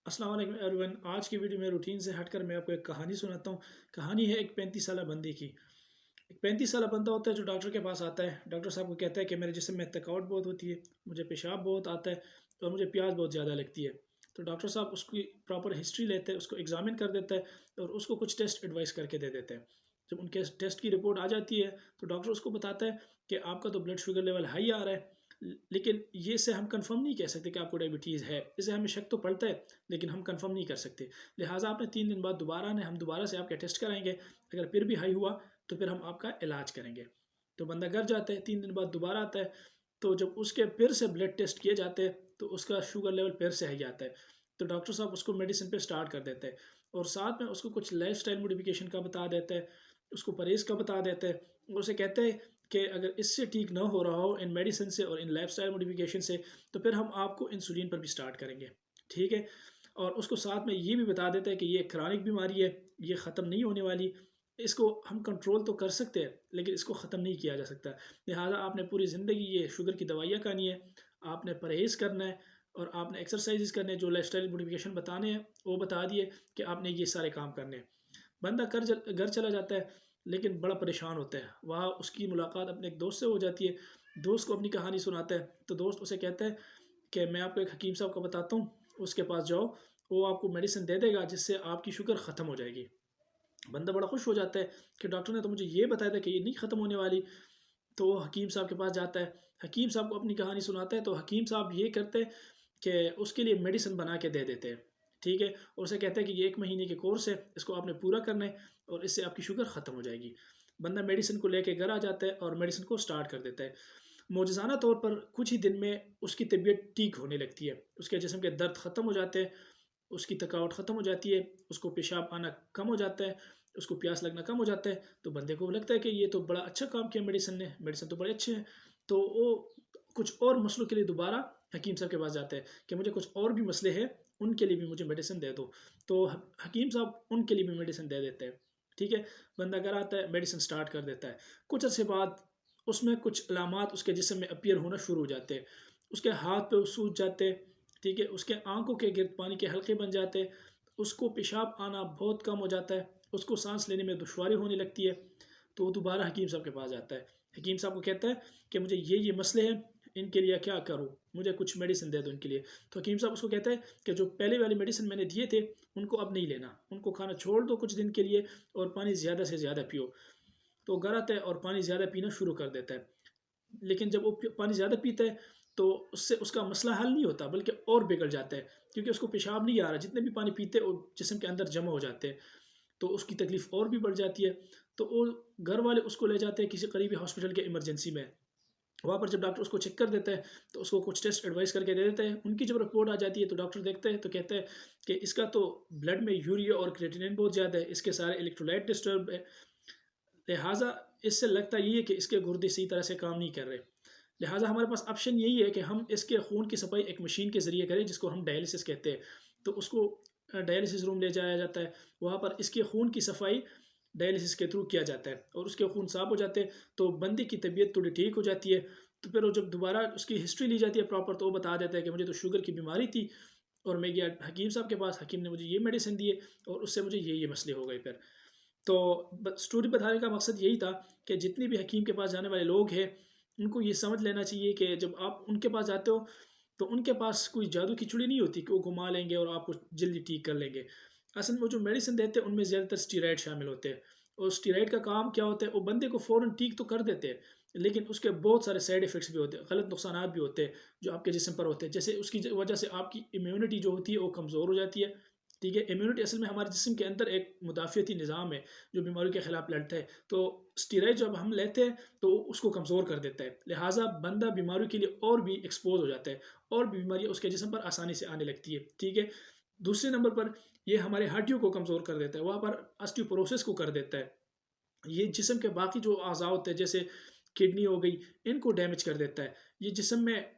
अस्सलाम वालेकुम एवरीवन। आज की वीडियो में रूटीन से हटकर मैं आपको एक कहानी सुनाता हूँ। कहानी है एक 35 साल बंदे की। एक 35 साल बंदा होता है जो डॉक्टर के पास आता है। डॉक्टर साहब को कहता है कि मेरे जिस्म में थकावट बहुत होती है, मुझे पेशाब बहुत आता है और मुझे प्यास बहुत ज़्यादा लगती है। तो डॉक्टर साहब उसकी प्रॉपर हिस्ट्री लेते हैं, उसको एग्जामिन कर देता है और उसको कुछ टेस्ट एडवाइस करके दे देते हैं। जब उनके टेस्ट की रिपोर्ट आ जाती है तो डॉक्टर उसको बताता है कि आपका तो ब्लड शुगर लेवल हाई आ रहा है, लेकिन ये से हम कंफर्म नहीं कह सकते कि आपको डायबिटीज़ है। इसे हमें शक तो पड़ता है लेकिन हम कंफर्म नहीं कर सकते। लिहाजा आपने 3 दिन बाद दोबारा आना है, हम दोबारा से आपके टेस्ट कराएंगे। अगर फिर भी हाई हुआ तो फिर हम आपका इलाज करेंगे। तो बंदा घर जाता है, 3 दिन बाद दोबारा आता है। तो जब उसके फिर से ब्लड टेस्ट किए जाते हैं तो उसका शुगर लेवल फिर से हाई आता है। तो डॉक्टर साहब उसको मेडिसिन पे स्टार्ट कर देते हैं और साथ में उसको कुछ लाइफ स्टाइल मोडिफिकेशन का बता देते हैं, उसको परहेज़ का बता देते हैं और उसे कहते हैं कि अगर इससे ठीक ना हो रहा हो इन मेडिसिन से और इन लाइफ स्टाइल मोडिफिकेशन से तो फिर हम आपको इंसुलिन पर भी स्टार्ट करेंगे। ठीक है। और उसको साथ में ये भी बता देता है कि ये क्रॉनिक बीमारी है, ये ख़त्म नहीं होने वाली। इसको हम कंट्रोल तो कर सकते हैं लेकिन इसको ख़त्म नहीं किया जा सकता। लिहाजा आपने पूरी ज़िंदगी ये शुगर की दवाइयाँ खानी है, आपने परहेज़ करना है और आपने एक्सरसाइजेस करने हैं, जो लाइफस्टाइल मॉडिफिकेशन बताने हैं वो बता दिए कि आपने ये सारे काम करने हैं। बंदा घर चला जाता है लेकिन बड़ा परेशान होता है। वहाँ उसकी मुलाकात अपने एक दोस्त से हो जाती है। दोस्त को अपनी कहानी सुनाता है तो दोस्त उसे कहता है कि मैं आपको एक हकीम साहब का बताता हूँ, उसके पास जाओ, वो आपको मेडिसिन दे देगा जिससे आपकी शुगर ख़त्म हो जाएगी। बंदा बड़ा खुश हो जाता है कि डॉक्टर ने तो मुझे ये बताया था कि ये नहीं ख़त्म होने वाली। तो वो हकीम साहब के पास जाता है, हकीम साहब को अपनी कहानी सुनाता है। तो हकीम साहब ये करते हैं कि उसके लिए मेडिसिन बना के दे देते हैं। ठीक है। और उसे कहते हैं कि ये 1 महीने के कोर्स है, इसको आपने पूरा करना है और इससे आपकी शुगर ख़त्म हो जाएगी। बंदा मेडिसिन को लेके घर आ जाता है और मेडिसिन को स्टार्ट कर देता है। मौजज़ाना तौर पर कुछ ही दिन में उसकी तबीयत ठीक होने लगती है, उसके जिस्म के दर्द ख़त्म हो जाते हैं, उसकी थकावट ख़त्म हो जाती है, उसको पेशाब आना कम हो जाता है, उसको प्यास लगना कम हो जाता है। तो बंदे को लगता है कि ये तो बड़ा अच्छा काम किया मेडिसिन ने, मेडिसिन तो बड़े अच्छे हैं। तो वो कुछ और मसलों के लिए दोबारा हकीम साहब के पास जाता है कि मुझे कुछ और भी मसले हैं, उनके लिए भी मुझे मेडिसिन दे दो। तो हकीम साहब उनके लिए भी मेडिसिन दे देते हैं। ठीक है। बंदा घर आता है, मेडिसिन स्टार्ट कर देता है। कुछ अर्से बाद उसमें कुछ अलामात उसके जिस्म में अपीयर होना शुरू हो जाते हैं। उसके हाथ पे सूज जाते हैं। ठीक है। उसके आंखों के गिर्द पानी के हल्के बन जाते हैं। उसको पेशाब आना बहुत कम हो जाता है। उसको सांस लेने में दुश्वारी होने लगती है। तो वो दोबारा हकीम साहब के पास जाता है। हकीम साहब को कहता है कि मुझे ये मसले हैं, इनके लिए क्या करूँ, मुझे कुछ मेडिसिन दे दो इनके लिए। तो हकीम साहब उसको कहता है कि जो पहले वाली मेडिसिन मैंने दिए थे उनको अब नहीं लेना, उनको खाना छोड़ दो कुछ दिन के लिए और पानी ज़्यादा से ज़्यादा पियो। तो घर आता है और पानी ज़्यादा पीना शुरू कर देता है। लेकिन जब वो पानी ज़्यादा पीता है तो उससे उसका मसला हल नहीं होता बल्कि और बिगड़ जाता है, क्योंकि उसको पेशाब नहीं आ रहा। जितने भी पानी पीते हैं वो जिस्म के अंदर जमा हो जाते हैं। तो उसकी तकलीफ और भी बढ़ जाती है। तो वो घर वाले उसको ले जाते हैं किसी करीबी हॉस्पिटल के इमरजेंसी में। वहाँ पर जब डॉक्टर उसको चेक कर देता है तो उसको कुछ टेस्ट एडवाइस करके दे देते हैं। उनकी जब रिपोर्ट आ जाती है तो डॉक्टर देखते हैं तो कहते हैं कि इसका तो ब्लड में यूरिया और क्रिएटिनिन बहुत ज़्यादा है, इसके सारे इलेक्ट्रोलाइट डिस्टर्ब है। लिहाजा इससे लगता ये है कि इसके गुर्दे सही तरह से काम नहीं कर रहे। लिहाजा हमारे पास ऑप्शन यही है कि हम इसके खून की सफाई एक मशीन के ज़रिए करें जिसको हम डायलिसिस कहते हैं। तो उसको डायलिसिस रूम ले जाया जाता है। वहाँ पर इसके खून की सफाई डायलिसिस के थ्रू किया जाता है और उसके खून साफ हो जाते हैं। तो बंदे की तबीयत थोड़ी ठीक हो जाती है। तो फिर वो जब दोबारा उसकी हिस्ट्री ली जाती है प्रॉपर तो वो बता देता है कि मुझे तो शुगर की बीमारी थी और मैं गया हकीम साहब के पास, हकीम ने मुझे ये मेडिसिन दिए और उससे मुझे ये मसले हो गए। फिर तो स्टोरी बताने का मकसद यही था कि जितनी भी हकीम के पास जाने वाले लोग हैं उनको ये समझ लेना चाहिए कि जब आप उनके पास जाते हो तो उनके पास कोई जादू की छुड़ी नहीं होती कि वो घुमा लेंगे और आपको जल्दी ठीक कर लेंगे। असल में वो जो मेडिसिन देते हैं उनमें ज़्यादातर स्टीराइड शामिल होते हैं। और स्टीराइड का काम क्या होता है, वो बंदे को फ़ौरन ठीक तो कर देते हैं लेकिन उसके बहुत सारे साइड इफ़ेक्ट्स भी होते हैं, गलत नुकसान भी होते हैं जो आपके जिस्म पर होते हैं। जैसे उसकी वजह से आपकी इम्यूनिटी जो होती है वो कमज़ोर हो जाती है। ठीक है। इम्यूनिटी असल में हमारे जिस्म के अंदर एक मुदाफ़ियती निज़ाम है जो बीमारियों के खिलाफ लड़ता है। तो स्टीराइड जब हम लेते हैं तो उसको कमज़ोर कर देता है। लिहाजा बंदा बीमारियों के लिए और भी एक्सपोज हो जाता है और भी बीमारियाँ उसके जिस्म पर आसानी से आने लगती है। ठीक है। दूसरे नंबर पर ये हमारे हड्डियों को कमज़ोर कर देता है, वहाँ पर ऑस्टियोपोरोसिस को कर देता है। ये जिस्म के बाकी जो अज़ा होते हैं जैसे किडनी हो गई, इनको डैमेज कर देता है। ये जिस्म में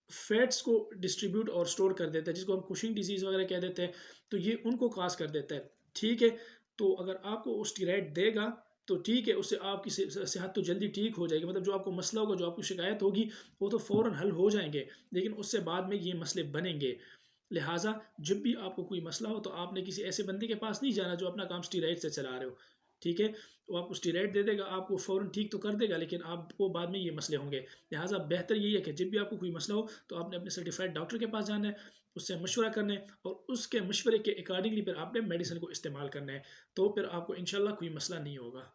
फैट्स को डिस्ट्रीब्यूट और स्टोर कर देता है जिसको हम कुशिंग डिजीज़ वगैरह कह देते हैं। तो ये उनको काज कर देता है। ठीक है। तो अगर आपको वो स्टीरॉयड देगा तो ठीक है, उससे आपकी सेहत तो जल्दी ठीक हो जाएगी, मतलब जो आपको मसला होगा, जो आपकी शिकायत होगी वो तो फ़ौरन हल हो जाएंगे, लेकिन उससे बाद में ये मसले बनेंगे। लिहाजा जब भी आपको कोई मसला हो तो आपने किसी ऐसे बंदे के पास नहीं जाना जो अपना काम स्टीराइड से चला रहे हो, ठीक है। वो आपको स्टीराइड दे देगा, आपको फ़ौरन ठीक तो कर देगा, लेकिन आपको बाद में ये मसले होंगे। लिहाजा बेहतर यही है कि जब भी आपको कोई मसला हो तो आपने अपने सर्टिफाइड डॉक्टर के पास जाना है, उससे मशवरा करना है और उसके मशवरे के अकॉर्डिंगली फिर आपने मेडिसिन को इस्तेमाल करना है, तो फिर आपको इंशाल्लाह कोई मसला नहीं होगा।